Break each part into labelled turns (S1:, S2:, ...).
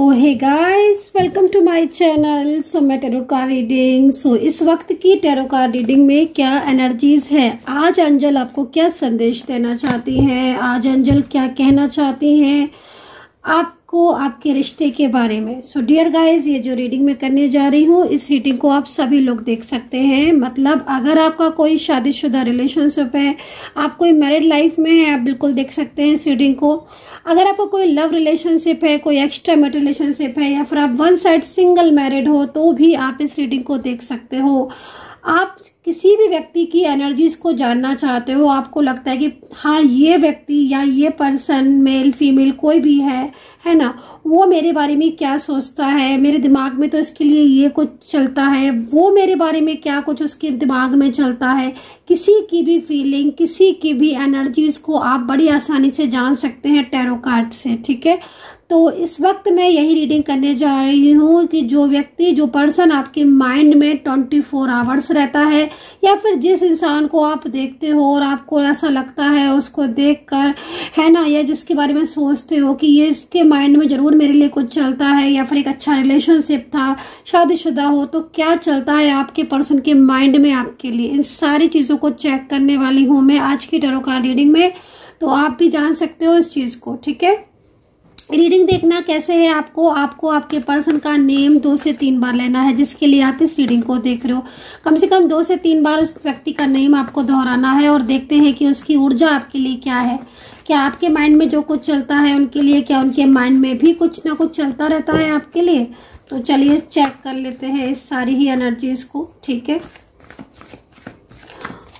S1: Hey guys, welcome to my channel. So मैं tarot card reading. इस वक्त की टैरो कार्ड रीडिंग में क्या एनर्जीज है, आज अंजल आपको क्या संदेश देना चाहती हैं, आज अंजल क्या कहना चाहती हैं आपको आपके रिश्ते के बारे में। सो डियर गाइस, ये जो रीडिंग मैं करने जा रही हूँ, इस रीडिंग को आप सभी लोग देख सकते हैं। मतलब अगर आपका कोई शादीशुदा रिलेशनशिप है, आप कोई मैरिड लाइफ में है, आप बिल्कुल देख सकते हैं इस रीडिंग को। अगर आपका कोई लव रिलेशनशिप है, कोई एक्स्ट्रा मैरिड रिलेशनशिप है, या फिर आप वन साइड सिंगल मैरिड हो, तो भी आप इस रीडिंग को देख सकते हो। आप किसी भी व्यक्ति की एनर्जीज को जानना चाहते हो, आपको लगता है कि हाँ ये व्यक्ति या ये पर्सन, मेल फीमेल कोई भी है ना, वो मेरे बारे में क्या सोचता है, मेरे दिमाग में तो इसके लिए ये कुछ चलता है, वो मेरे बारे में क्या कुछ उसके दिमाग में चलता है। किसी की भी फीलिंग, किसी की भी एनर्जीज को आप बड़ी आसानी से जान सकते हैं टैरो कार्ड से, ठीक है। तो इस वक्त मैं यही रीडिंग करने जा रही हूँ कि जो व्यक्ति, जो पर्सन आपके माइंड में 24 आवर्स रहता है, या फिर जिस इंसान को आप देखते हो और आपको ऐसा लगता है उसको देखकर, है ना, या जिसके बारे में सोचते हो कि ये इसके माइंड में जरूर मेरे लिए कुछ चलता है, या फिर एक अच्छा रिलेशनशिप था, शादीशुदा हो, तो क्या चलता है आपके पर्सन के माइंड में आपके लिए, इन सारी चीजों को चेक करने वाली हूँ मैं आज की टैरो कार्ड रीडिंग में। तो आप भी जान सकते हो इस चीज को, ठीक है। रीडिंग देखना कैसे है, आपको आपके पर्सन का नेम 2 से 3 बार लेना है, जिसके लिए आप इस रीडिंग को देख रहे हो। कम से कम 2 से 3 बार उस व्यक्ति का नेम आपको दोहराना है और देखते हैं कि उसकी ऊर्जा आपके लिए क्या है। क्या आपके माइंड में जो कुछ चलता है उनके लिए, क्या उनके माइंड में भी कुछ ना कुछ चलता रहता है आपके लिए। तो चलिए चेक कर लेते हैं इस सारी ही एनर्जीज को, ठीक है।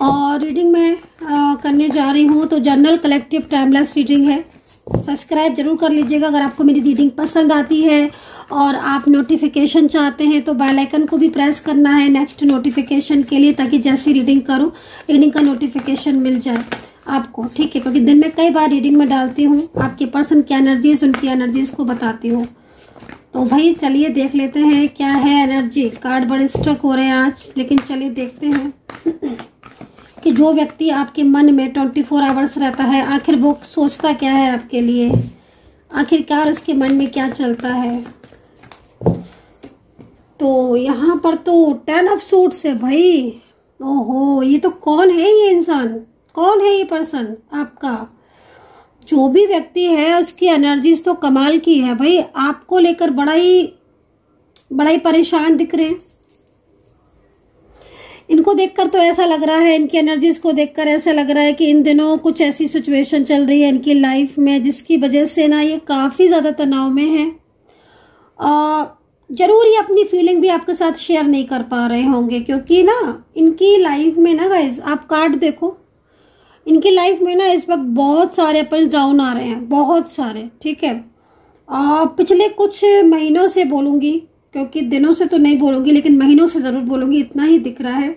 S1: और रीडिंग में करने जा रही हूँ तो जनरल कलेक्टिव टाइमलेस रीडिंग है। सब्सक्राइब जरूर कर लीजिएगा अगर आपको मेरी रीडिंग पसंद आती है, और आप नोटिफिकेशन चाहते हैं तो बेल आइकन को भी प्रेस करना है नेक्स्ट नोटिफिकेशन के लिए, ताकि जैसे रीडिंग करूं रीडिंग का नोटिफिकेशन मिल जाए आपको, ठीक है। क्योंकि दिन में कई बार रीडिंग में डालती हूँ, आपके पर्सन की एनर्जीज, उनकी एनर्जीज को बताती हूँ। तो भाई चलिए देख लेते हैं क्या है एनर्जी। कार्ड बड़े स्टक हो रहे हैं आज, लेकिन चलिए देखते हैं कि जो व्यक्ति आपके मन में 24 आवर्स रहता है, आखिर वो सोचता क्या है आपके लिए, आखिरकार उसके मन में क्या चलता है। तो यहाँ पर तो 10 ऑफ सूट्स है भाई। ओहो, ये तो कौन है ये इंसान, कौन है ये पर्सन आपका। जो भी व्यक्ति है उसकी एनर्जीज तो कमाल की है भाई, आपको लेकर बड़ा ही परेशान दिख रहे हैं। इनको देखकर तो ऐसा लग रहा है, इनकी एनर्जीज को देखकर ऐसा लग रहा है कि इन दिनों कुछ ऐसी सिचुएशन चल रही है इनकी लाइफ में, जिसकी वजह से ना ये काफी ज्यादा तनाव में है। जरूर ये अपनी फीलिंग भी आपके साथ शेयर नहीं कर पा रहे होंगे, क्योंकि ना इनकी लाइफ में ना गाइस, आप कार्ड देखो, इनकी लाइफ में ना इस वक्त बहुत सारे अप एंड डाउन आ रहे हैं, बहुत सारे, ठीक है। पिछले कुछ महीनों से बोलूंगी, क्योंकि दिनों से तो नहीं बोलूंगी, लेकिन महीनों से जरूर बोलूंगी, इतना ही दिख रहा है।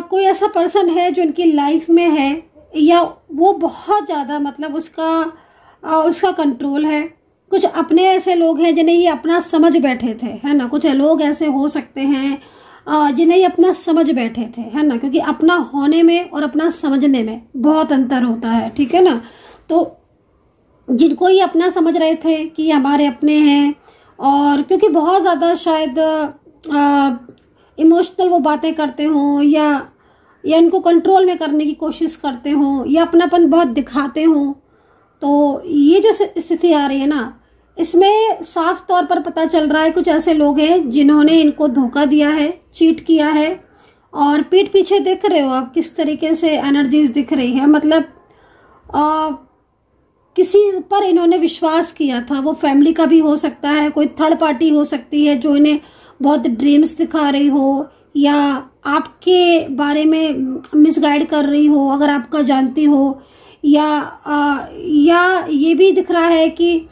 S1: कोई ऐसा पर्सन है जो इनकी लाइफ में है, या वो बहुत ज्यादा, मतलब उसका कंट्रोल है। कुछ अपने ऐसे लोग हैं जिन्हें ये अपना समझ बैठे थे, है ना। कुछ लोग ऐसे हो सकते हैं जिन्हें ये अपना समझ बैठे थे, है ना, क्योंकि अपना होने में और अपना समझने में बहुत अंतर होता है, ठीक है ना। तो जिनको ये अपना समझ रहे थे कि ये हमारे अपने हैं, और क्योंकि बहुत ज्यादा शायद इमोशनल वो बातें करते हों, या इनको कंट्रोल में करने की कोशिश करते हों, या अपनापन बहुत दिखाते हों, तो ये जो स्थिति आ रही है ना, इसमें साफ तौर पर पता चल रहा है कुछ ऐसे लोग हैं जिन्होंने इनको धोखा दिया है, चीट किया है। और पीठ पीछे देख रहे हो आप किस तरीके से एनर्जीज दिख रही है। मतलब किसी पर इन्होंने विश्वास किया था, वो फैमिली का भी हो सकता है, कोई थर्ड पार्टी हो सकती है जो इन्हें बहुत ड्रीम्स दिखा रही हो, या आपके बारे में मिसगाइड कर रही हो अगर आपका जानती हो, या ये भी दिख रहा है कि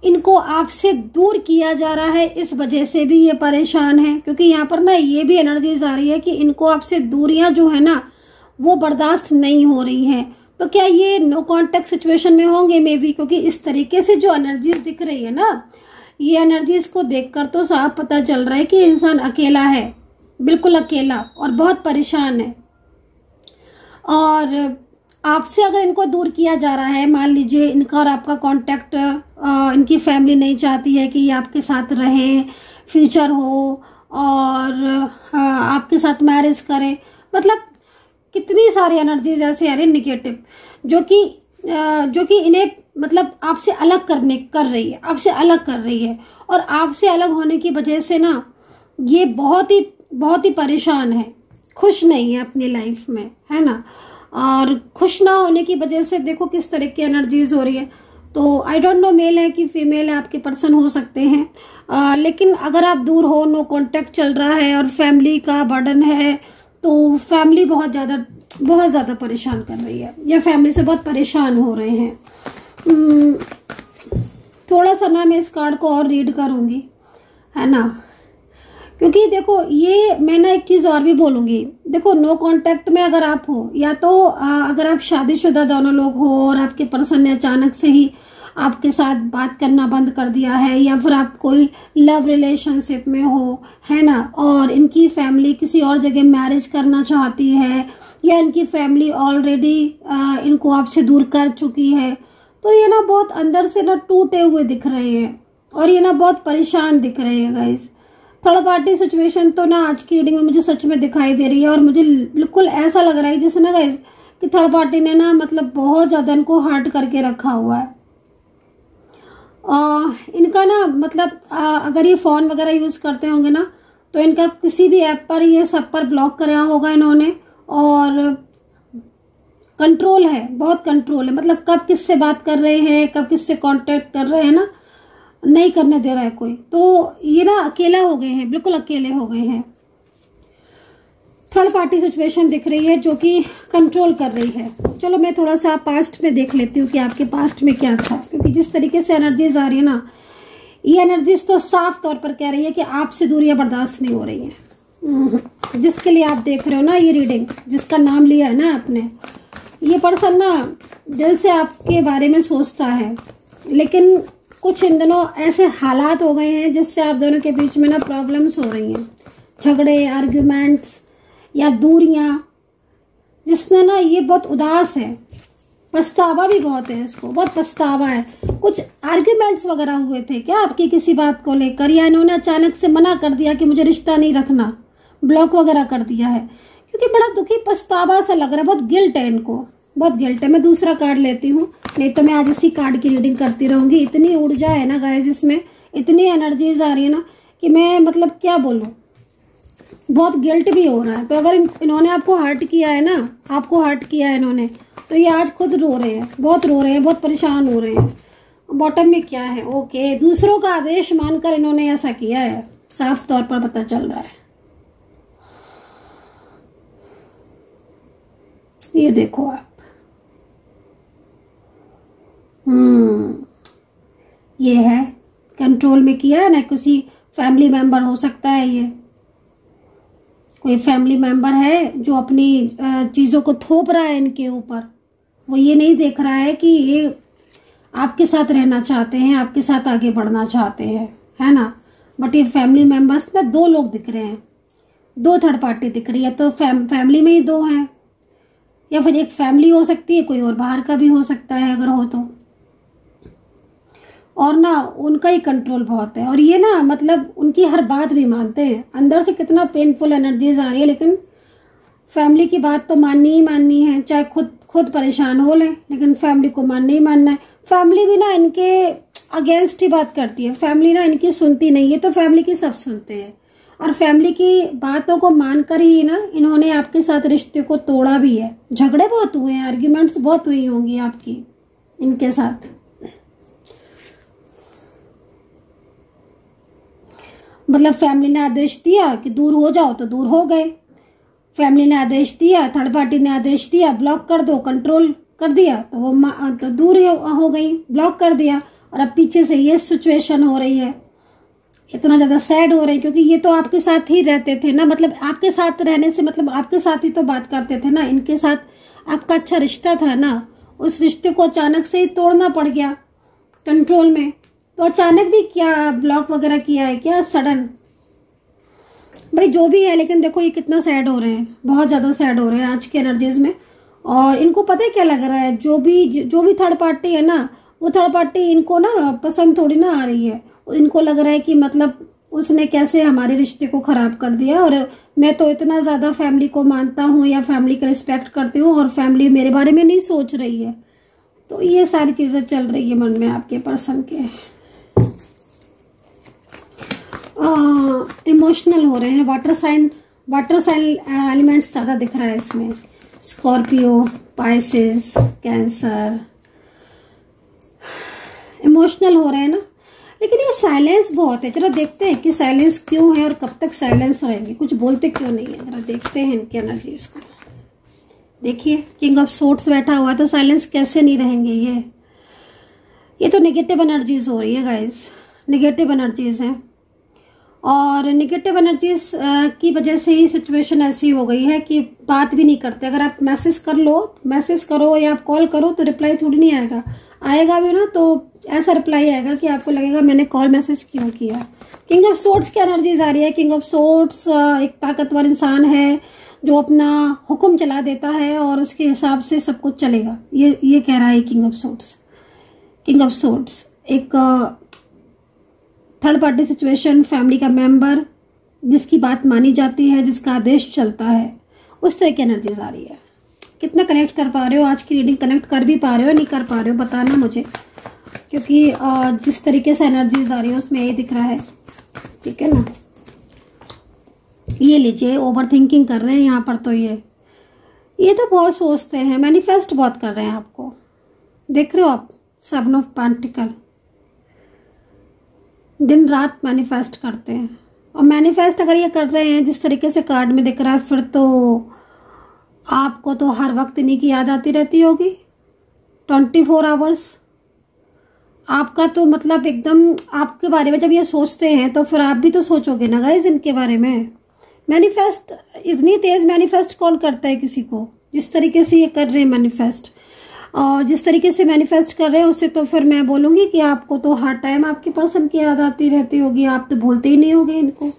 S1: इनको आपसे दूर किया जा रहा है, इस वजह से भी ये परेशान है। क्योंकि यहाँ पर ना ये भी एनर्जीज आ रही है कि इनको आपसे दूरियां जो है ना वो बर्दाश्त नहीं हो रही हैं। तो क्या ये नो कांटेक्ट सिचुएशन में होंगे मे बी, क्योंकि इस तरीके से जो एनर्जीज दिख रही है ना, ये एनर्जीज को देखकर तो साफ पता चल रहा है कि इंसान अकेला है, बिल्कुल अकेला, और बहुत परेशान है। और आपसे अगर इनको दूर किया जा रहा है, मान लीजिए इनका और आपका कांटेक्ट, इनकी फैमिली नहीं चाहती है कि ये आपके साथ रहें, फ्यूचर हो और आपके साथ मैरिज करें, मतलब कितनी सारी एनर्जीज ऐसे आ रही है नेगेटिव, जो कि इन्हें मतलब आपसे अलग कर रही है, आपसे अलग कर रही है। और आपसे अलग होने की वजह से ना ये बहुत ही परेशान है, खुश नहीं है अपनी लाइफ में, है ना। और खुश ना होने की वजह से देखो किस तरह की एनर्जीज हो रही है। तो आई डोंट नो मेल है कि फीमेल है, आपके पर्सन हो सकते हैं। लेकिन अगर आप दूर हो, नो कांटेक्ट चल रहा है और फैमिली का बर्डन है, तो फैमिली बहुत ज्यादा परेशान कर रही है, या फैमिली से बहुत परेशान हो रहे हैं। थोड़ा सा ना मैं इस कार्ड को और रीड करूंगी, है ना, क्योंकि देखो ये मैं ना एक चीज और भी बोलूंगी। देखो नो कांटेक्ट में अगर आप हो, या तो अगर आप शादीशुदा दोनों लोग हो और आपके पर्सन ने अचानक से ही आपके साथ बात करना बंद कर दिया है, या फिर आप कोई लव रिलेशनशिप में हो, है ना, और इनकी फैमिली किसी और जगह मैरिज करना चाहती है, या इनकी फैमिली ऑलरेडी इनको आपसे दूर कर चुकी है, तो ये ना बहुत अंदर से ना टूटे हुए दिख रहे हैं और ये ना बहुत परेशान दिख रहे हैं गाइस। थर्ड पार्टी सिचुएशन तो ना आज की रीडिंग में मुझे सच में दिखाई दे रही है, और मुझे बिल्कुल ऐसा लग रहा है जैसे ना गाइस कि थर्ड पार्टी ने ना मतलब बहुत ज्यादा इनको हर्ट करके रखा हुआ है। इनका ना मतलब अगर ये फोन वगैरह यूज करते होंगे ना, तो इनका किसी भी ऐप पर ये सब पर ब्लॉक कराया होगा इन्होंने, और कंट्रोल है, बहुत कंट्रोल है, मतलब कब किससे बात कर रहे हैं, कब किससे कांटेक्ट कर रहे हैं ना, नहीं करने दे रहा है कोई। तो ये ना अकेला हो गए हैं, बिल्कुल अकेले हो गए हैं। थर्ड पार्टी सिचुएशन दिख रही है जो कि कंट्रोल कर रही है। चलो मैं थोड़ा सा पास्ट में देख लेती हूँ कि आपके पास्ट में क्या था, क्योंकि जिस तरीके से एनर्जीज आ रही है ना, ये एनर्जीज तो साफ तौर पर कह रही है कि आपसे दूरियां बर्दाश्त नहीं हो रही हैं। जिसके लिए आप देख रहे हो ना ये रीडिंग, जिसका नाम लिया है ना आपने, ये पर्सन ना दिल से आपके बारे में सोचता है, लेकिन कुछ इन दिनों ऐसे हालात हो गए हैं जिससे आप दोनों के बीच में ना प्रॉब्लम्स हो रही हैं, झगड़े, आर्ग्यूमेंट्स या दूरियां, जिसने ना ये बहुत उदास है, पछतावा भी बहुत है, इसको बहुत पछतावा है। कुछ आर्ग्यूमेंट्स वगैरह हुए थे क्या आपकी किसी बात को लेकर, या इन्होंने अचानक से मना कर दिया कि मुझे रिश्ता नहीं रखना, ब्लॉक वगैरह कर दिया है, क्योंकि बड़ा दुखी पछतावा सा लग रहा है, बहुत गिल्ट है इनको, बहुत गिल्ट है। मैं दूसरा कार्ड लेती हूँ, नहीं तो मैं आज इसी कार्ड की रीडिंग करती रहूंगी। इतनी ऊर्जा है ना गाइस इसमें, इतनी एनर्जीज आ रही है ना कि मैं मतलब क्या बोलूं, बहुत गिल्ट भी हो रहा है। तो अगर इन्होंने आपको हर्ट किया है ना, आपको हर्ट किया है इन्होंने, तो ये आज खुद रो रहे हैं, बहुत रो रहे हैं, बहुत परेशान हो रहे हैं। बॉटम में क्या है, ओके, दूसरों का आदेश मानकर इन्होंने ऐसा किया है, साफ तौर पर पता चल रहा है। ये देखो आप, ये है कंट्रोल में किया है ना, किसी फैमिली मेंबर हो सकता है, ये कोई फैमिली मेंबर है जो अपनी चीजों को थोप रहा है इनके ऊपर। वो ये नहीं देख रहा है कि ये आपके साथ रहना चाहते हैं, आपके साथ आगे बढ़ना चाहते हैं, है ना। बट ये फैमिली मेंबर्स ना दो लोग दिख रहे हैं, दो थर्ड पार्टी दिख रही है, तो फैमिली में ही दो हैं, या फिर एक फैमिली हो सकती है, कोई और बाहर का भी हो सकता है अगर हो तो। और ना उनका ही कंट्रोल बहुत है, और ये ना मतलब उनकी हर बात भी मानते हैं। अंदर से कितना पेनफुल एनर्जीज आ रही है, लेकिन फैमिली की बात तो माननी ही माननी है, चाहे खुद परेशान हो लें, लेकिन फैमिली को मानना ही मानना है। फैमिली भी ना इनके अगेंस्ट ही बात करती है, फैमिली ना इनकी सुनती नहीं है, तो फैमिली की सब सुनते हैं, और फैमिली की बातों को मानकर ही ना इन्होंने आपके साथ रिश्ते को तोड़ा भी है। झगड़े बहुत हुए हैं, आर्ग्यूमेंट्स बहुत हुई होंगी आपकी इनके साथ। मतलब फैमिली ने आदेश दिया कि दूर हो जाओ तो दूर हो गए, फैमिली ने आदेश दिया, थर्ड पार्टी ने आदेश दिया ब्लॉक कर दो, कंट्रोल कर दिया, तो वो तो दूर हो गई, ब्लॉक कर दिया। और अब पीछे से ये सिचुएशन हो रही है, इतना ज्यादा सैड हो रहे हैं, क्योंकि ये तो आपके साथ ही रहते थे ना, मतलब आपके साथ रहने से मतलब आपके साथ ही तो बात करते थे ना, इनके साथ आपका अच्छा रिश्ता था ना, उस रिश्ते को अचानक से ही तोड़ना पड़ गया कंट्रोल में। तो अचानक भी क्या ब्लॉक वगैरह किया है क्या, सडन, भाई जो भी है, लेकिन देखो ये कितना सैड हो रहे हैं, बहुत ज्यादा सैड हो रहे हैं आज के एनर्जीज में। और इनको पता है क्या लग रहा है, जो भी थर्ड पार्टी है ना, वो थर्ड पार्टी इनको ना पसंद थोड़ी ना आ रही है। इनको लग रहा है कि मतलब उसने कैसे हमारे रिश्ते को खराब कर दिया, और मैं तो इतना ज्यादा फैमिली को मानता हूँ या फैमिली का रिस्पेक्ट करती हूँ और फैमिली मेरे बारे में नहीं सोच रही है। तो ये सारी चीजें चल रही है मन में आपके पर्सन के। इमोशनल हो रहे हैं, वाटर साइन एलिमेंट्स ज्यादा दिख रहा है इसमें। स्कॉर्पियो, पाइसेस, कैंसर, इमोशनल हो रहे हैं ना। लेकिन ये साइलेंस बहुत है, जरा देखते हैं कि साइलेंस क्यों है और कब तक साइलेंस रहेंगे, कुछ बोलते क्यों नहीं है। जरा देखते हैं इनकी एनर्जीज को। देखिए किंग ऑफ सोर्ड्स बैठा हुआ है, तो साइलेंस कैसे नहीं रहेंगे। ये तो नेगेटिव एनर्जीज हो रही है गाइस, नेगेटिव एनर्जीज हैं। और नेगेटिव एनर्जीज की वजह से ही सिचुएशन ऐसी हो गई है कि बात भी नहीं करते। अगर आप मैसेज करो या आप कॉल करो तो रिप्लाई थोड़ी नहीं आएगा, आएगा भी ना तो ऐसा रिप्लाई आएगा कि आपको लगेगा मैंने कॉल मैसेज क्यों किया। किंग ऑफ सोर्ड्स की एनर्जीज आ रही है। किंग ऑफ सोर्ड्स एक ताकतवर इंसान है जो अपना हुक्म चला देता है और उसके हिसाब से सब कुछ चलेगा, ये कह रहा है king of swords. King of swords एक थर्ड पार्टी सिचुएशन, फैमिली का मेंबर जिसकी बात मानी जाती है, जिसका आदेश चलता है, उस तरह की एनर्जीज आ रही है। कितना कनेक्ट कर पा रहे हो आज की रीडिंग, कनेक्ट कर भी पा रहे हो नहीं कर पा रहे हो बताना मुझे, क्योंकि जिस तरीके से एनर्जीज आ रही है उसमें यही दिख रहा है। ठीक है ना, ये लीजिए, ओवर थिंकिंग कर रहे हैं यहाँ पर। तो ये तो बहुत सोचते हैं, मैनिफेस्ट बहुत कर रहे हैं आपको, देख रहे हो आप। 7 ऑफ पेंटिकल, दिन रात मैनिफेस्ट करते हैं। और मैनिफेस्ट अगर ये कर रहे हैं जिस तरीके से कार्ड में दिख रहा है, फिर तो आपको तो हर वक्त इन्हीं की याद आती रहती होगी 24 आवर्स। आपका तो मतलब एकदम आपके बारे में जब ये सोचते हैं तो फिर आप भी तो सोचोगे ना गाइस इनके बारे में। मैनिफेस्ट, इतनी तेज मैनिफेस्ट कौन करता है किसी को, जिस तरीके से ये कर रहे हैं मैनिफेस्ट, और जिस तरीके से मैनिफेस्ट कर रहे हैं उससे तो फिर मैं बोलूंगी कि आपको तो हर टाइम आपके पर्सन की याद आती रहती होगी, आप तो भूलते ही नहीं होगे इनको।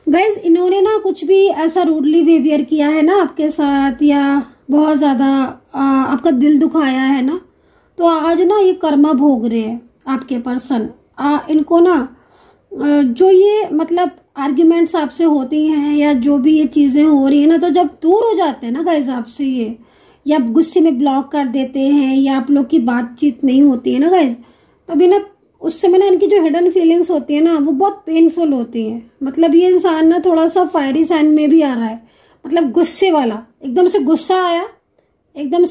S1: गाइज इन्होंने ना कुछ भी ऐसा रूडली बिहेवियर किया है ना आपके साथ, या बहुत ज्यादा आपका दिल दुखाया है ना, तो आज ना ये कर्मा भोग रहे हैं आपके पर्सन। इनको ना जो ये मतलब आर्ग्यूमेंट्स आपसे होती हैं या जो भी ये चीजें हो रही है ना, तो जब दूर हो जाते हैं ना गाइज आपसे ये, या आप गुस्से में ब्लॉक कर देते हैं या आप लोग की बातचीत नहीं होती है ना गाइज, तभी ना उस समय ना इनकी जो हिडन फीलिंग्स होती है ना वो बहुत पेनफुल होती है। मतलब ये इंसान ना थोड़ा सा फायरी साइन में भी आ रहा है, मतलब गुस्से वाला, एकदम से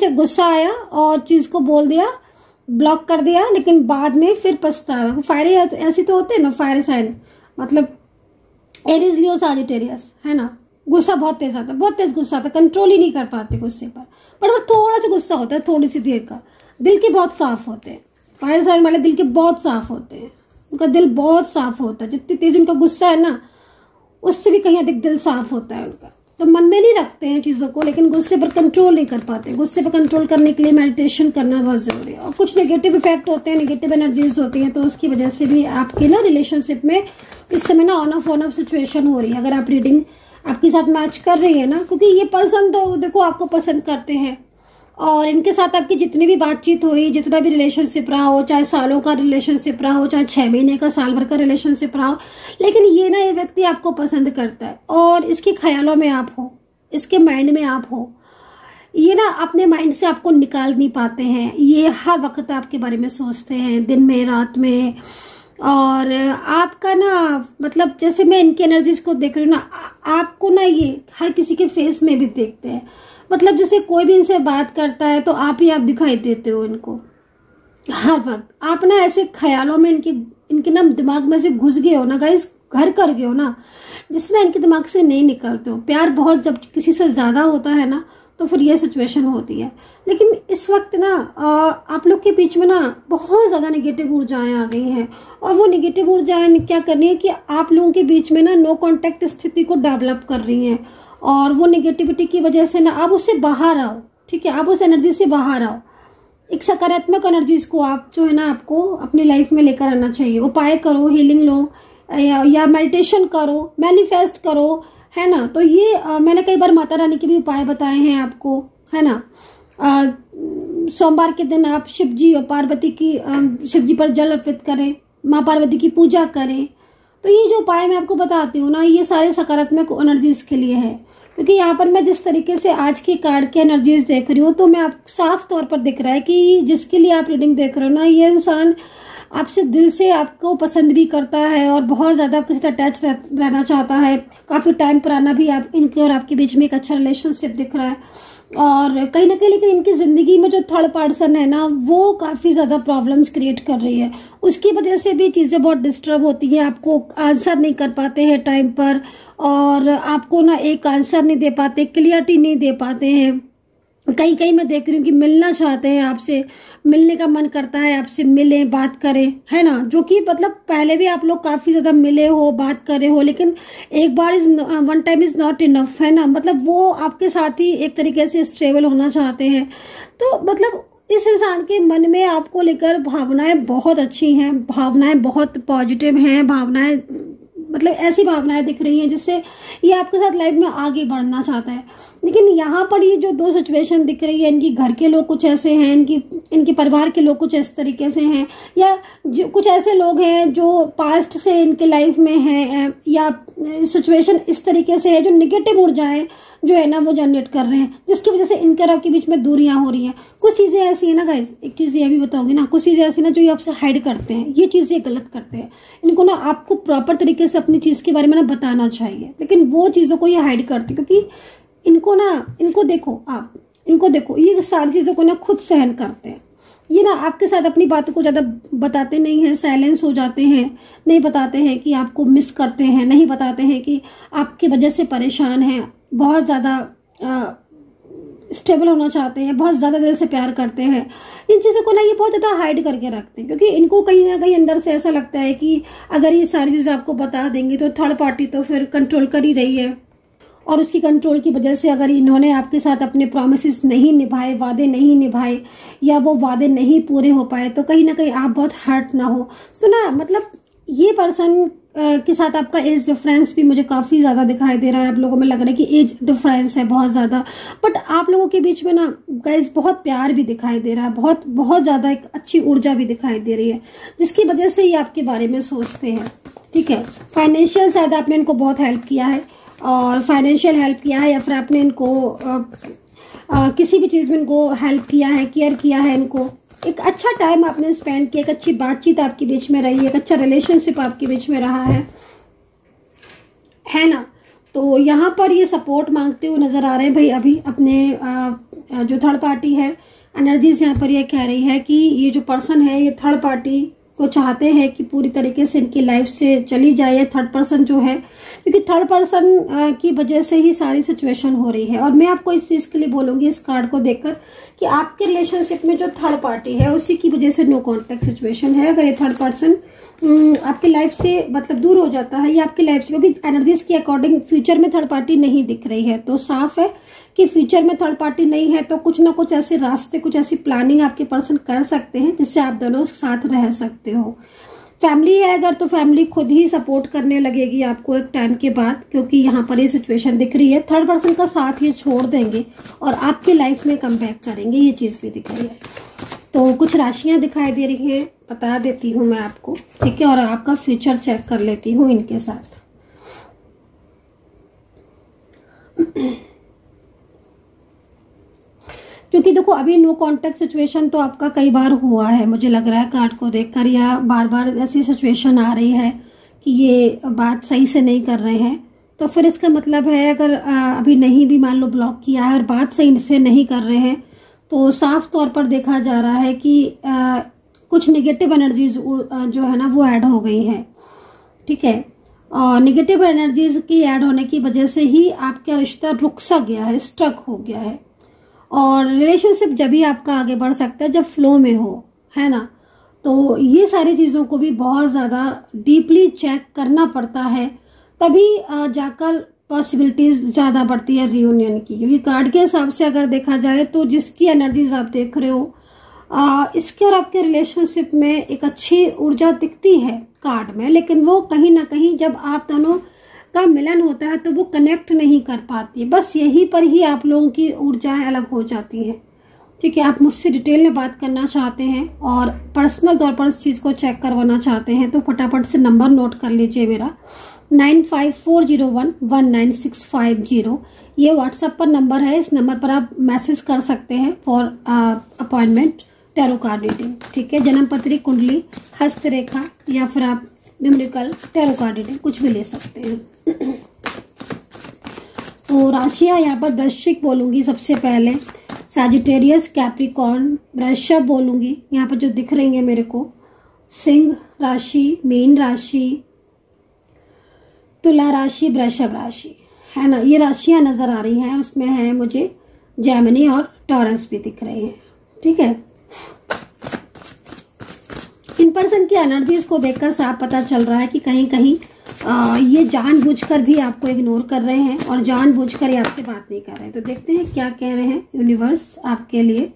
S1: गुस्सा आया और चीज को बोल दिया, ब्लॉक कर दिया, लेकिन बाद में फिर पछतावा। फायरी ऐसी तो होते है ना फायर साइन, मतलब एरीज, लियो, सजिटेरियस, है ना। गुस्सा बहुत तेज आता है, बहुत तेज गुस्सा आता है, कंट्रोल ही नहीं कर पाते गुस्से पर वो थोड़ा सा गुस्सा होता है, थोड़ी सी देर का। दिल के बहुत साफ होते हैं फायर साइन वाले, दिल के बहुत साफ होते हैं, उनका दिल बहुत साफ होता है। जितनी तेज उनका गुस्सा है ना उससे भी कहीं अधिक दिल साफ होता है उनका। तो मन में नहीं रखते हैं चीजों को, लेकिन गुस्से पर कंट्रोल नहीं कर पाते। गुस्से पर कंट्रोल करने के लिए मेडिटेशन करना बहुत जरूरी है। और कुछ नेगेटिव इफेक्ट होते हैं, नेगेटिव एनर्जीज होती हैं, तो उसकी वजह से भी आपके ना रिलेशनशिप में इस समय ना ऑन ऑफ सिचुएशन हो रही है। अगर आप रीडिंग आपके साथ मैच कर रही है ना, क्योंकि ये पर्सन तो देखो आपको पसंद करते हैं और इनके साथ आपकी जितनी भी बातचीत हुई, जितना भी रिलेशनशिप रहा हो, चाहे सालों का रिलेशनशिप रहा हो, चाहे 6 महीने का, साल भर का रिलेशनशिप रहा हो, लेकिन ये ना ये व्यक्ति आपको पसंद करता है और इसके ख्यालों में आप हो, इसके माइंड में आप हो। ये ना अपने माइंड से आपको निकाल नहीं पाते हैं, ये हर वक्त आपके बारे में सोचते हैं, दिन में रात में। और आपका ना मतलब जैसे मैं इनकी एनर्जीज को देख रही हूँ ना, आपको ना ये हर किसी के फेस में भी देखते हैं। मतलब जैसे कोई भी इनसे बात करता है तो आप ही आप दिखाई देते हो इनको हर वक्त। आप ना ऐसे ख्यालों में इनके ना दिमाग में से घुस गए हो ना गाइस, घर कर गए हो ना, जिससे इनके दिमाग से नहीं निकलते हो। प्यार बहुत जब किसी से ज्यादा होता है ना तो फिर ये सिचुएशन होती है। लेकिन इस वक्त ना आप लोग के बीच में ना बहुत ज्यादा नेगेटिव ऊर्जाएं आ गई हैं, और वो नेगेटिव ऊर्जाएं क्या कर रही है कि आप लोगों के बीच में ना नो कांटेक्ट स्थिति को डेवलप कर रही हैं। और वो नेगेटिविटी की वजह से ना आप उससे बाहर आओ, ठीक है, आप उस एनर्जी से बाहर आओ। एक सकारात्मक एनर्जीज को आप जो है ना आपको अपनी लाइफ में लेकर आना चाहिए। उपाय करो, हीलिंग लो, या मेडिटेशन करो, मैनिफेस्ट करो, है ना। तो ये मैंने कई बार माता रानी के भी उपाय बताए हैं आपको, है ना। सोमवार के दिन आप शिव जी और पार्वती की शिव जी पर जल अर्पित करें, माँ पार्वती की पूजा करें। तो ये जो उपाय मैं आपको बताती हूँ ना, ये सारे सकारात्मक एनर्जीज के लिए है। क्योंकि यहाँ पर मैं जिस तरीके से आज की कार्ड की एनर्जीज देख रही हूँ, तो मैं आप साफ तौर पर दिख रहा है कि जिसके लिए आप रीडिंग देख रहे हो ना, ये इंसान आपसे दिल से आपको पसंद भी करता है और बहुत ज्यादा आपके साथ अटैच रहना चाहता है। काफी टाइम पुराना भी आप इनके और आपके बीच में एक अच्छा रिलेशनशिप दिख रहा है। और कहीं ना कहीं लेकिन इनकी जिंदगी में जो थर्ड पर्सन है ना, वो काफी ज्यादा प्रॉब्लम्स क्रिएट कर रही है। उसकी वजह से भी चीजें बहुत डिस्टर्ब होती हैं, आपको आंसर नहीं कर पाते हैं टाइम पर, और आपको ना एक आंसर नहीं दे पाते, क्लियरिटी नहीं दे पाते हैं। कहीं कहीं मैं देख रही हूँ कि मिलना चाहते हैं आपसे, मिलने का मन करता है आपसे, मिलें बात करें, है ना। जो कि मतलब पहले भी आप लोग काफी ज्यादा मिले हो, बात करे हो, लेकिन एक बार one time is not enough, है ना। मतलब वो आपके साथ ही एक तरीके से स्टेबल होना चाहते हैं। तो मतलब इस इंसान के मन में आपको लेकर भावनाएं बहुत अच्छी हैं, भावनाएं बहुत पॉजिटिव हैं, भावनाएं मतलब ऐसी भावनाएं दिख रही हैं जिससे ये आपके साथ लाइफ में आगे बढ़ना चाहता है। लेकिन यहाँ पर ये जो दो सिचुएशन दिख रही है, इनकी घर के लोग कुछ ऐसे हैं, इनके परिवार के लोग कुछ इस तरीके से हैं, या कुछ ऐसे लोग हैं जो पास्ट से इनके लाइफ में हैं, या सिचुएशन इस तरीके से है जो निगेटिव ऊर्जाएं जो है ना वो जनरेट कर रहे हैं, जिसकी वजह से इनके और आपके बीच में दूरियां हो रही हैं। कुछ चीजें ऐसी है ना गाइस, एक चीज ये भी बताऊंगी ना, कुछ चीजें ऐसी ना जो ये आपसे हाइड करते हैं, ये चीजें गलत करते हैं। इनको ना आपको प्रॉपर तरीके से अपनी चीज के बारे में ना बताना चाहिए, लेकिन वो चीजों को ये हाइड करते, क्योंकि इनको देखो ये सारी चीजों को ना खुद सहन करते हैं। ये ना आपके साथ अपनी बातों को ज्यादा बताते नहीं हैं, साइलेंस हो जाते हैं, नहीं बताते हैं कि आपको मिस करते हैं, नहीं बताते हैं कि आपकी वजह से परेशान हैं, बहुत ज्यादा स्टेबल होना चाहते हैं, बहुत ज्यादा दिल से प्यार करते हैं। इन चीजों को ना ये बहुत ज्यादा हाइड करके रखते हैं, क्योंकि इनको कहीं ना कहीं अंदर से ऐसा लगता है कि अगर ये सारी चीजें आपको बता देंगे तो थर्ड पार्टी तो फिर कंट्रोल कर ही रही है, और उसकी कंट्रोल की वजह से अगर इन्होंने आपके साथ अपने प्रॉमिसेस नहीं निभाए, वादे नहीं निभाए, या वो वादे नहीं पूरे हो पाए, तो कहीं ना कहीं आप बहुत हर्ट ना हो। तो ना मतलब ये पर्सन के साथ आपका एज डिफरेंस भी मुझे काफी ज्यादा दिखाई दे रहा है। आप लोगों में लग रहा है कि एज डिफरेंस है बहुत ज्यादा, बट आप लोगों के बीच में ना गाइस बहुत प्यार भी दिखाई दे रहा है, बहुत बहुत ज्यादा एक अच्छी ऊर्जा भी दिखाई दे रही है, जिसकी वजह से ये आपके बारे में सोचते हैं। ठीक है, फाइनेंशियल शायद आपने इनको बहुत हेल्प किया है, और फाइनेंशियल हेल्प किया है, या फिर आपने इनको किसी भी चीज में इनको हेल्प किया है, केयर किया है, इनको एक अच्छा टाइम आपने स्पेंड किया, एक अच्छी बातचीत आपके बीच में रही है, एक अच्छा रिलेशनशिप आपके बीच में रहा है ना। तो यहाँ पर ये सपोर्ट मांगते हुए नजर आ रहे हैं भाई अभी अपने जो थर्ड पार्टी है। एनर्जीज यहाँ पर ये कह रही है कि ये जो पर्सन है ये थर्ड पार्टी को चाहते हैं कि पूरी तरीके से इनकी लाइफ से चली जाए थर्ड पर्सन जो है, क्योंकि थर्ड पर्सन की वजह से ही सारी सिचुएशन हो रही है। और मैं आपको इस चीज के लिए बोलूंगी इस कार्ड को देखकर कि आपके रिलेशनशिप में जो थर्ड पार्टी है उसी की वजह से नो कॉन्टेक्ट सिचुएशन है। अगर ये थर्ड पर्सन आपकी लाइफ से मतलब दूर हो जाता है, या आपकी लाइफ से, क्योंकि एनर्जीज के अकॉर्डिंग फ्यूचर में थर्ड पार्टी नहीं दिख रही है, तो साफ है कि फ्यूचर में थर्ड पार्टी नहीं है, तो कुछ ना कुछ ऐसे रास्ते, कुछ ऐसी प्लानिंग आपके पर्सन कर सकते हैं जिससे आप दोनों साथ रह सकते हो। फैमिली है अगर, तो फैमिली खुद ही सपोर्ट करने लगेगी आपको एक टाइम के बाद, क्योंकि यहाँ पर ये सिचुएशन दिख रही है। थर्ड पर्सन का साथ ये छोड़ देंगे और आपके लाइफ में कम बैक करेंगे, ये चीज भी दिख रही है। तो कुछ राशियां दिखाई दे रही हैं, बता देती हूँ मैं आपको, ठीक है, और आपका फ्यूचर चेक कर लेती हूँ इनके साथ। क्योंकि देखो अभी नो कांटेक्ट सिचुएशन तो आपका कई बार हुआ है, मुझे लग रहा है कार्ड को देखकर, या बार बार ऐसी सिचुएशन आ रही है कि ये बात सही से नहीं कर रहे हैं, तो फिर इसका मतलब है अगर अभी नहीं भी मान लो ब्लॉक किया है और बात सही से नहीं कर रहे हैं, तो साफ तौर पर देखा जा रहा है कि कुछ नेगेटिव एनर्जीज जो है ना वो ऐड हो गई है। ठीक है, और नेगेटिव एनर्जीज की ऐड होने की वजह से ही आपका रिश्ता रुक सा गया है, स्टक हो गया है। और रिलेशनशिप जब भी आपका आगे बढ़ सकता है जब फ्लो में हो, है ना। तो ये सारी चीजों को भी बहुत ज्यादा डीपली चेक करना पड़ता है, तभी जाकर पॉसिबिलिटीज ज्यादा बढ़ती है रियूनियन की। क्योंकि कार्ड के हिसाब से अगर देखा जाए तो जिसकी एनर्जीज आप देख रहे हो, इसके और आपके रिलेशनशिप में एक अच्छी ऊर्जा दिखती है कार्ड में, लेकिन वो कहीं ना कहीं जब आप दोनों का मिलन होता है तो वो कनेक्ट नहीं कर पाती, बस यहीं पर ही आप लोगों की ऊर्जाएं अलग हो जाती हैं। ठीक है, आप मुझसे डिटेल में बात करना चाहते हैं और पर्सनल तौर पर इस चीज़ को चेक करवाना चाहते हैं तो फटाफट से नंबर नोट कर लीजिए मेरा 9540119650। ये व्हाट्सएप पर नंबर है, इस नंबर पर आप मैसेज कर सकते हैं for appointment tarot card reading. ठीक है, जन्म पत्री, कुंडली, हस्तरेखा या फिर आप न्यूमेरिकल टैरो कार्ड रीडिंग कुछ भी ले सकते हैं। तो राशियां यहाँ पर वृश्चिक बोलूंगी सबसे पहले, सैजिटेरियस, कैप्रिकॉर्न, वृषभ बोलूंगी यहाँ पर जो दिख रही है मेरे को, सिंह राशि, मीन राशि, तुला राशि, वृषभ राशि, है ना, ये राशियां नजर आ रही हैं। उसमें है मुझे जेमिनी और टॉरस भी दिख रहे हैं। ठीक है, इन पर्सन की एनर्जीज को देखकर साफ पता चल रहा है कि कहीं कहीं ये जानबूझकर भी आपको इग्नोर कर रहे हैं और जानबूझकर ये आपसे बात नहीं कर रहे हैं। तो देखते हैं क्या कह रहे हैं यूनिवर्स आपके लिए।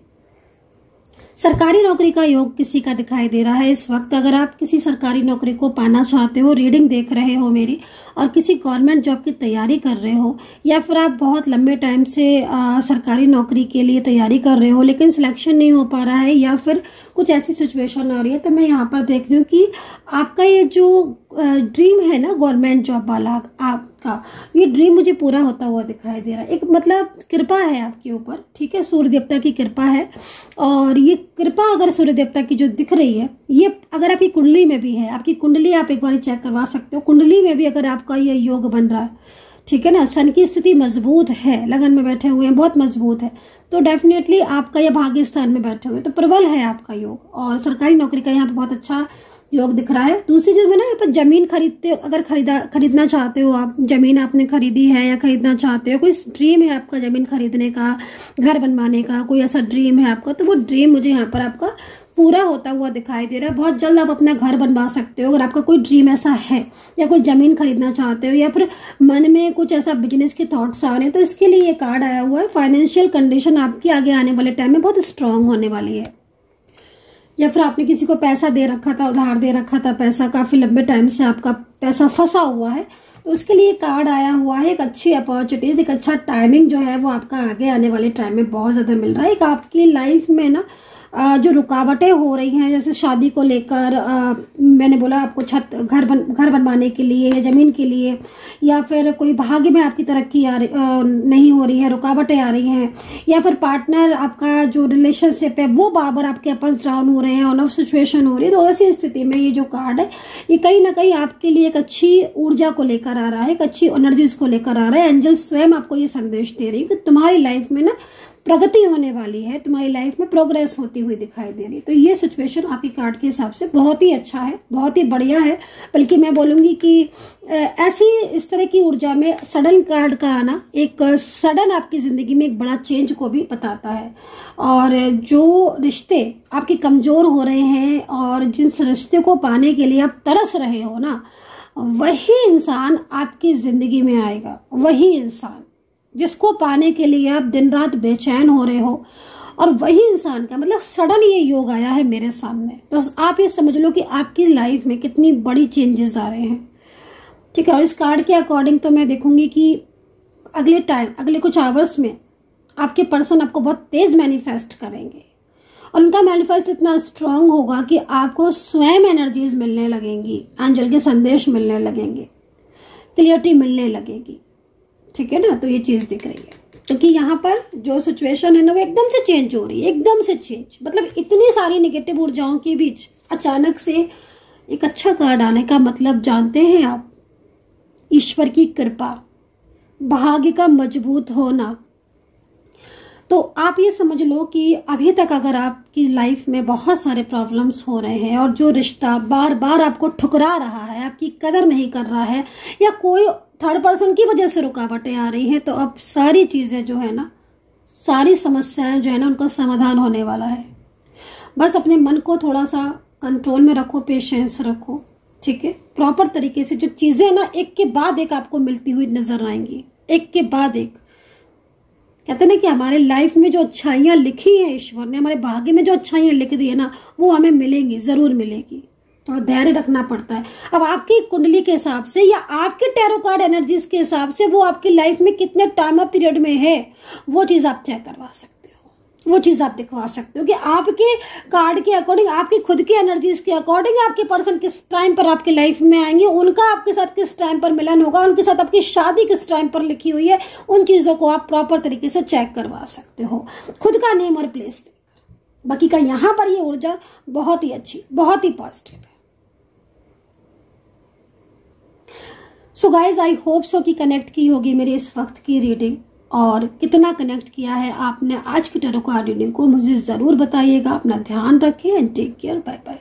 S1: सरकारी नौकरी का योग किसी का दिखाई दे रहा है इस वक्त। अगर आप किसी सरकारी नौकरी को पाना चाहते हो, रीडिंग देख रहे हो मेरी, और किसी गवर्नमेंट जॉब की तैयारी कर रहे हो, या फिर आप बहुत लंबे टाइम से सरकारी नौकरी के लिए तैयारी कर रहे हो लेकिन सिलेक्शन नहीं हो पा रहा है, या फिर कुछ ऐसी सिचुएशन आ रही है, तो मैं यहाँ पर देख रही हूँ कि आपका ये जो ड्रीम है ना गवर्नमेंट जॉब वाला आपका, ये ड्रीम मुझे पूरा होता हुआ दिखाई दे रहा है। एक मतलब कृपा है आपके ऊपर। ठीक है, सूर्य देवता की कृपा है, और ये कृपा अगर सूर्य देवता की जो दिख रही है, ये अगर आपकी कुंडली में भी है, आपकी कुंडली आप एक बार चेक करवा सकते हो, कुंडली में भी अगर आपका ये योग बन रहा है, ठीक है ना, सन की स्थिति मजबूत है, लगन में बैठे हुए हैं, बहुत मजबूत है, तो डेफिनेटली आपका ये भाग्य स्थान में बैठे हुए तो प्रबल है आपका योग, और सरकारी नौकरी का यहाँ पे बहुत अच्छा योग दिख रहा है। दूसरी चीज में ना, यहाँ पर जमीन खरीदते, अगर खरीदना चाहते हो आप, जमीन आपने खरीदी है या खरीदना चाहते हो, कोई ड्रीम है आपका जमीन खरीदने का, घर बनवाने का, कोई ऐसा ड्रीम है आपका, तो वो ड्रीम मुझे यहाँ पर आपका पूरा होता हुआ दिखाई दे रहा है। बहुत जल्द आप अपना घर बनवा सकते हो अगर आपका कोई ड्रीम ऐसा है, या कोई जमीन खरीदना चाहते हो, या फिर मन में कुछ ऐसा बिजनेस के थॉट्स आ रहे हैं, तो इसके लिए ये कार्ड आया हुआ है। फाइनेंशियल कंडीशन आपकी आगे आने वाले टाइम में बहुत स्ट्रांग होने वाली है। या फिर आपने किसी को पैसा दे रखा था, उधार दे रखा था पैसा, काफी लंबे टाइम से आपका पैसा फंसा हुआ है, तो उसके लिए कार्ड आया हुआ है। एक अच्छी अपॉर्चुनिटीज, एक अच्छा टाइमिंग जो है वो आपका आगे आने वाले टाइम में बहुत ज्यादा मिल रहा है। एक आपकी लाइफ में ना जो रुकावटें हो रही हैं, जैसे शादी को लेकर, मैंने बोला आपको घर बनवाने के लिए, या जमीन के लिए, या फिर कोई भाग्य में आपकी तरक्की नहीं हो रही है, रुकावटें आ रही हैं, या फिर पार्टनर आपका जो रिलेशनशिप है वो बार बार आपके अप्स डाउन हो रहे हैं, ऑन ऑफ सिचुएशन हो रही है, तो ऐसी स्थिति में ये जो कार्ड है ये कहीं ना कहीं आपके लिए एक अच्छी ऊर्जा को लेकर आ रहा है, एक अच्छी एनर्जीज को लेकर आ रहा है। एंजल स्वयं आपको ये संदेश दे रही है कि तुम्हारी लाइफ में ना प्रगति होने वाली है, तुम्हारी लाइफ में प्रोग्रेस होती हुई दिखाई दे रही है। तो ये सिचुएशन आपकी कार्ड के हिसाब से बहुत ही अच्छा है, बहुत ही बढ़िया है। बल्कि मैं बोलूंगी कि ऐसी इस तरह की ऊर्जा में सडन कार्ड का आना एक सडन आपकी जिंदगी में एक बड़ा चेंज को भी बताता है। और जो रिश्ते आपके कमजोर हो रहे हैं और जिस रिश्ते को पाने के लिए आप तरस रहे हो ना, वही इंसान आपकी जिंदगी में आएगा, वही इंसान जिसको पाने के लिए आप दिन रात बेचैन हो रहे हो, और वही इंसान का मतलब सडन ये योग आया है मेरे सामने। तो आप ये समझ लो कि आपकी लाइफ में कितनी बड़ी चेंजेस आ रहे हैं। ठीक है, और इस कार्ड के अकॉर्डिंग तो मैं देखूंगी कि अगले कुछ आवर्स में आपके पर्सन आपको बहुत तेज मैनिफेस्ट करेंगे, और उनका मैनिफेस्ट इतना स्ट्रांग होगा कि आपको स्वयं एनर्जीज मिलने लगेंगी, एंजल के संदेश मिलने लगेंगे, क्लियरिटी मिलने लगेगी। ठीक है ना, तो ये चीज दिख रही है क्योंकि यहाँ पर जो सिचुएशन है ना वो एकदम से चेंज हो रही है, एकदम से चेंज, मतलब इतनी सारी नेगेटिव ऊर्जाओं के बीच अचानक से एक अच्छा कार्ड आने का मतलब जानते हैं आप? ईश्वर की कृपा, भाग्य का मजबूत होना। तो आप ये समझ लो कि अभी तक अगर आपकी लाइफ में बहुत सारे प्रॉब्लम्स हो रहे हैं और जो रिश्ता बार बार आपको ठुकरा रहा है, आपकी कदर नहीं कर रहा है, या कोई थर्ड पर्सन की वजह से रुकावटें आ रही हैं, तो अब सारी चीजें जो है ना, सारी समस्याएं जो है ना, उनका समाधान होने वाला है। बस अपने मन को थोड़ा सा कंट्रोल में रखो, पेशेंस रखो। ठीक है, प्रॉपर तरीके से जो चीजें ना एक के बाद एक आपको मिलती हुई नजर आएंगी, एक के बाद एक। कहते हैं ना कि हमारे लाइफ में जो अच्छाइयां लिखी है ईश्वर ने, हमारे भाग्य में जो अच्छाइयां लिख दी है ना, वो हमें मिलेंगी, जरूर मिलेगी। थोड़ा धैर्य रखना पड़ता है। अब आपकी कुंडली के हिसाब से या आपके टैरो कार्ड एनर्जीज के हिसाब से वो आपकी लाइफ में कितने टाइम ऑफ पीरियड में है, वो चीज आप चेक करवा सकते हो, वो चीज आप दिखवा सकते हो कि आपके कार्ड के अकॉर्डिंग, आपकी खुद की एनर्जीज के अकॉर्डिंग आपके पर्सन किस टाइम पर आपकी लाइफ में आएंगे, उनका आपके साथ किस टाइम पर मिलन होगा, उनके साथ आपकी शादी किस टाइम पर लिखी हुई है, उन चीजों को आप प्रॉपर तरीके से चेक करवा सकते हो खुद का नेम और प्लेस देकर। बाकी का यहां पर ये ऊर्जा बहुत ही अच्छी, बहुत ही पॉजिटिव है। So guys, I hope so कि कनेक्ट की होगी मेरी इस वक्त की रीडिंग, और कितना कनेक्ट किया है आपने आज की टैरो कार्ड रीडिंग को मुझे जरूर बताइएगा। अपना ध्यान रखिए and take care. Bye bye.